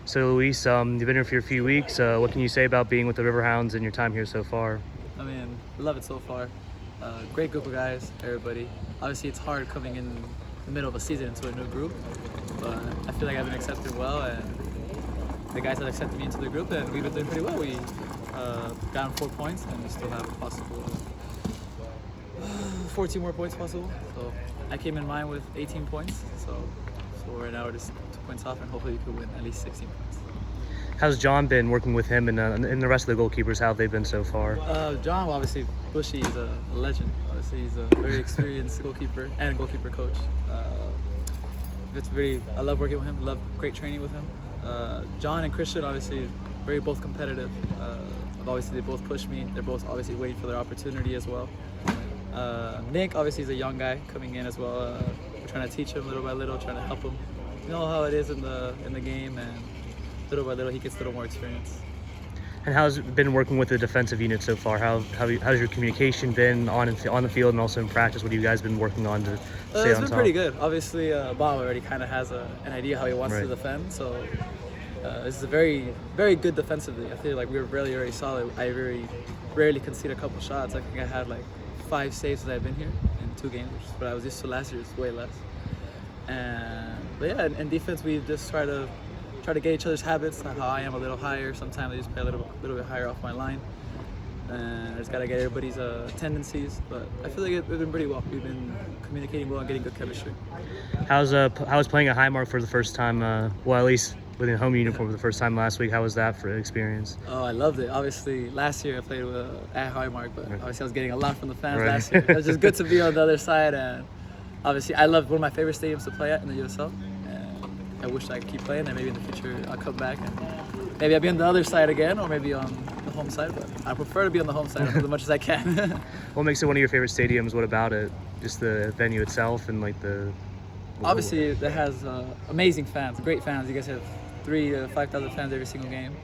So Luis, you've been here for a few weeks. What can you say about being with the Riverhounds and your time here so far? I mean, love it so far. Great group of guys, everybody. Obviously, it's hard coming in the middle of a season into a new group, but I feel like I've been accepted well, and the guys have accepted me into the group, and we've been doing pretty well. We got 4 points, and we still have a possible 14 more points possible. So I came in mine with 18 points, so right now we're just 2 points off, and hopefully we could win at least 16 points. How's John been working with him and the rest of the goalkeepers? How have they been so far? John, obviously, Bushy is a legend. Obviously, he's a very experienced goalkeeper and goalkeeper coach. I love working with him. Love great training with him. John and Christian, obviously, both competitive. Obviously, they both push me. They're both obviously waiting for their opportunity as well. Nick, obviously, is a young guy coming in as well. We're trying to teach him little by little, trying to help him. You know how it is in the game, and little by little he gets a little more experience. And how's it been working with the defensive unit so far? How's your communication been on the field and also in practice? What have you guys been working on to stay on top? It's been pretty good. Obviously, Bob already kind of has an idea how he wants to defend, so this is a very, very good defensively. I feel like we were really, very solid. I very rarely concede a couple shots. I think I had like 5 saves since I've been here in 2 games, but I was used to last year's way less. But yeah, in defense, we just try to get each other's habits. How I am a little higher. Sometimes I just play a little bit higher off my line. And I just gotta get everybody's tendencies. But I feel like it's been pretty well. We've been communicating well and getting good chemistry. How's playing a high mark for the first time? Well, at least with a home uniform for the first time last week. How was that for an experience? Oh, I loved it. Obviously, last year I played with at high mark, but obviously I was getting a lot from the fans last year. It was just good to be on the other side, and obviously I love one of my favorite stadiums to play at in the USL. I wish I could keep playing, and maybe in the future I'll come back and maybe I'll be on the other side again, or maybe on the home side. But I prefer to be on the home side as much as I can. What makes it one of your favorite stadiums? What about it? Just the venue itself and like the. Obviously, it has amazing fans, great fans. You guys have 3,000 to 5,000 fans every single game.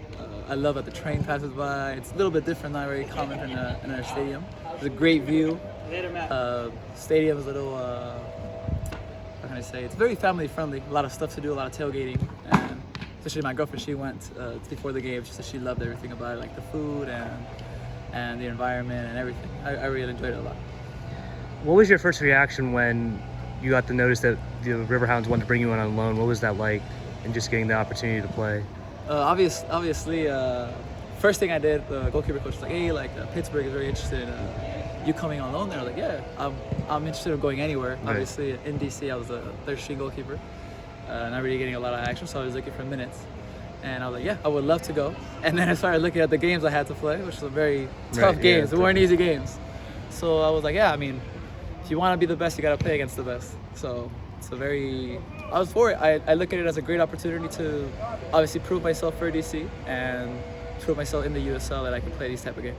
I love that the train passes by. It's a little bit different, not very common in our stadium. It's a great view. Stadium is a little. How can I say? It's very family friendly. A lot of stuff to do, a lot of tailgating, and especially my girlfriend. She went before the game. She said she loved everything about it, like the food and the environment and everything. I really enjoyed it a lot. What was your first reaction when you got the notice that the Riverhounds wanted to bring you on loan? What was that like, and just getting the opportunity to play? Obviously, first thing I did, the goalkeeper coach was like, "Hey, Pittsburgh is very interested in you coming on loan there." I was like, "Yeah, I'm interested in going anywhere." Right. Obviously, in DC, I was a third-string goalkeeper, not really getting a lot of action, so I was looking for minutes. And I was like, "Yeah, I would love to go." And then I started looking at the games I had to play, which was very tough games. They weren't easy games. So I was like, "Yeah, I mean, if you want to be the best, you got to play against the best." So it's I was for it. I look at it as a great opportunity to obviously prove myself for DC and prove myself in the USL that I can play these type of games.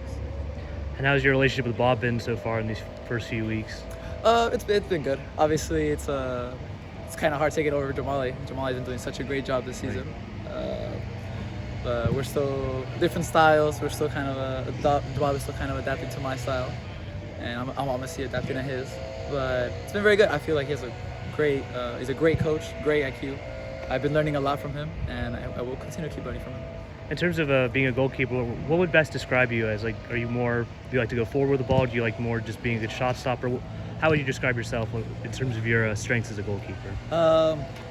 And how's your relationship with Bob been so far in these first few weeks? It's been good. Obviously, it's kind of hard taking over Jahmali. Jahmali's been doing such a great job this season. But we're still different styles. We're still kind of Bob is still kind of adapting to my style, and I'm obviously adapting to his. But it's been very good. I feel like he's a great coach, great IQ. I've been learning a lot from him, and I will continue to keep learning from him. In terms of being a goalkeeper, what would best describe you as? Like, do you like to go forward with the ball? Do you like more just being a good shot stopper? How would you describe yourself in terms of your strengths as a goalkeeper?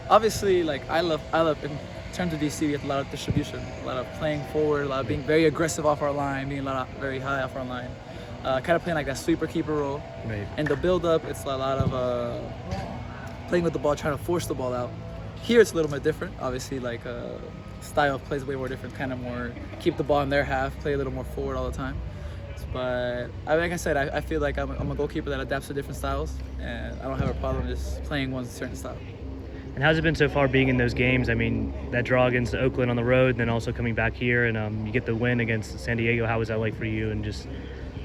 Obviously, I love in terms of DC, we have a lot of distribution, a lot of playing forward, a lot of being very aggressive off our line, being very high off our line. Kind of playing like that sweeper keeper role. Right. And the build up, it's a lot of playing with the ball, trying to force the ball out. Here it's a little bit different. Obviously, style of play is way more different, kind of more keep the ball in their half, play a little more forward all the time. But like I said, I feel like I'm a goalkeeper that adapts to different styles, and I don't have a problem just playing one certain style. And how's it been so far being in those games? I mean, that draw against Oakland on the road, and then also coming back here, and you get the win against San Diego. How was that like for you, and just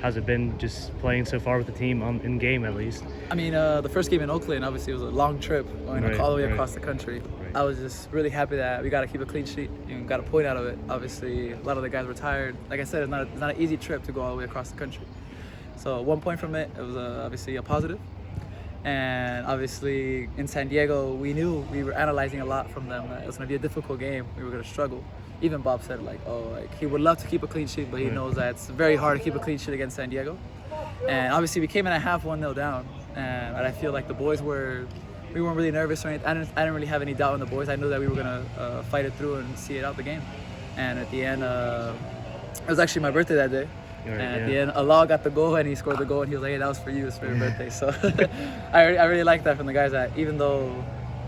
how's it been just playing so far with the team in game at least? I mean, the first game in Oakland, obviously, it was a long trip going all the way across the country. Right. I was just really happy that we got to keep a clean sheet and got a point out of it. Obviously, a lot of the guys were tired. Like I said, it's not an easy trip to go all the way across the country. So 1 point from it was obviously a positive. And obviously in San Diego, we knew we were analyzing a lot from them. It was going to be a difficult game. We were going to struggle. Even Bob said he would love to keep a clean sheet, but he knows that it's very hard to keep a clean sheet against San Diego. And obviously we came in at half 1-0 down, and I feel like the boys we weren't really nervous or anything. I didn't really have any doubt in the boys. I knew that we were going to fight it through and see it out the game. And at the end, it was actually my birthday that day. Right, and at the end, Allah got the goal, and he scored the goal, and he was like, hey, that was for you, it's for your birthday. So I really like that from the guys, that even though,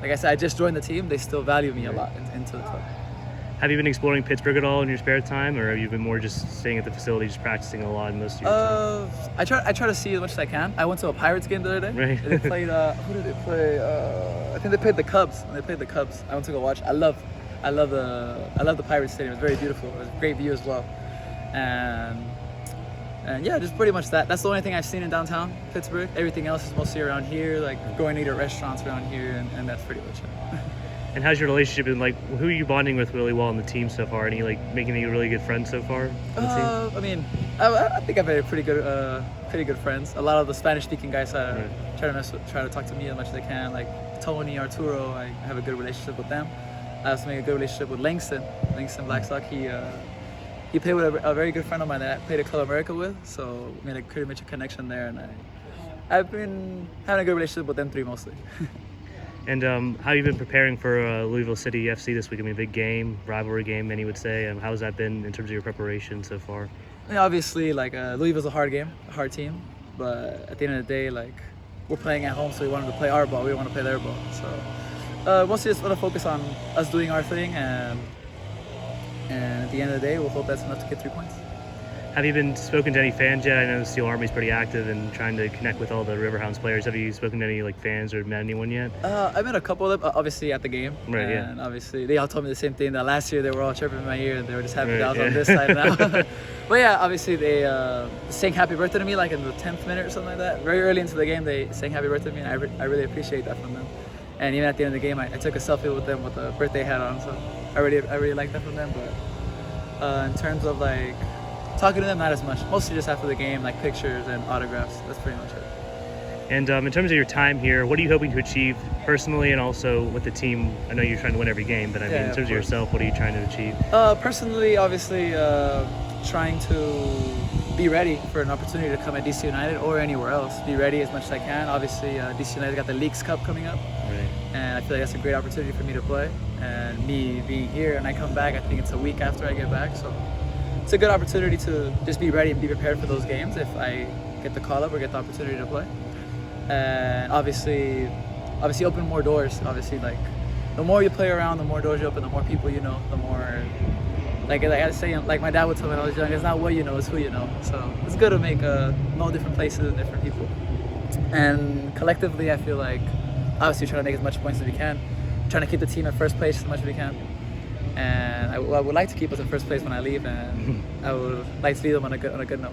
like I said, I just joined the team, they still value me a lot into the club. Have you been exploring Pittsburgh at all in your spare time, or have you been more just staying at the facility, just practicing a lot most of your time? I try to see as much as I can. I went to a Pirates game the other day. Right. They played, who did they play? I think they played the Cubs. When they played the Cubs, I went to go watch. I love the Pirates Stadium. It's very beautiful. It was a great view as well. And yeah, just pretty much that. That's the only thing I've seen in downtown Pittsburgh. Everything else is mostly around here, like going to eat at restaurants around here, and that's pretty much it. And how's your relationship been? Like, who are you bonding with really well on the team so far? Any making any really good friends so far on the team? I mean, I think I've had pretty good friends. A lot of the Spanish-speaking guys try to talk to me as much as they can. Like Tony, Arturo, I have a good relationship with them. I also make a good relationship with Langston Blackstock. He played with a very good friend of mine that I played at Club America with, so we made pretty much a connection there, and I've been having a good relationship with them three mostly. And how have you been preparing for Louisville City FC this week? I mean, big game, rivalry game, many would say. How has that been in terms of your preparation so far? I mean, obviously, Louisville's a hard game, a hard team, but at the end of the day, we're playing at home, so we wanted to play our ball. We want to play their ball. So mostly just want to focus on us doing our thing, and at the end of the day, we'll hope that's enough to get 3 points. Have you been spoken to any fans yet? I know the Steel Army's pretty active and trying to connect with all the Riverhounds players. Have you spoken to any fans or met anyone yet? I met a couple of them, obviously at the game. Right, and obviously they all told me the same thing, that last year they were all chirping in my ear and they were just happy that I was on this side now. But yeah, obviously they sang happy birthday to me in the 10th minute or something like that. Very early into the game they sang happy birthday to me, and I really appreciate that from them. And even at the end of the game, I took a selfie with them with a birthday hat on, so I really like that from them. But in terms of talking to them, not as much. Mostly just after the game, pictures and autographs. That's pretty much it. And in terms of your time here, what are you hoping to achieve personally and also with the team? I know you're trying to win every game, but in terms of yourself, what are you trying to achieve? Personally, obviously, trying to be ready for an opportunity to come at DC United or anywhere else. Be ready as much as I can. Obviously, DC United got the Leagues Cup coming up. Right. And I feel like that's a great opportunity for me to play. And me being here and I come back, I think it's a week after I get back. So it's a good opportunity to just be ready and be prepared for those games if I get the call up or get the opportunity to play. And obviously open more doors. Obviously, the more you play around, the more doors you open, the more people you know, the more, I say, my dad would tell me when I was young, it's not what you know, it's who you know. So it's good to know different places and different people. And collectively, I feel obviously trying to make as much points as we can, trying to keep the team at first place as much as we can. And I would like to keep us in first place when I leave, and I would like to leave them on a good note.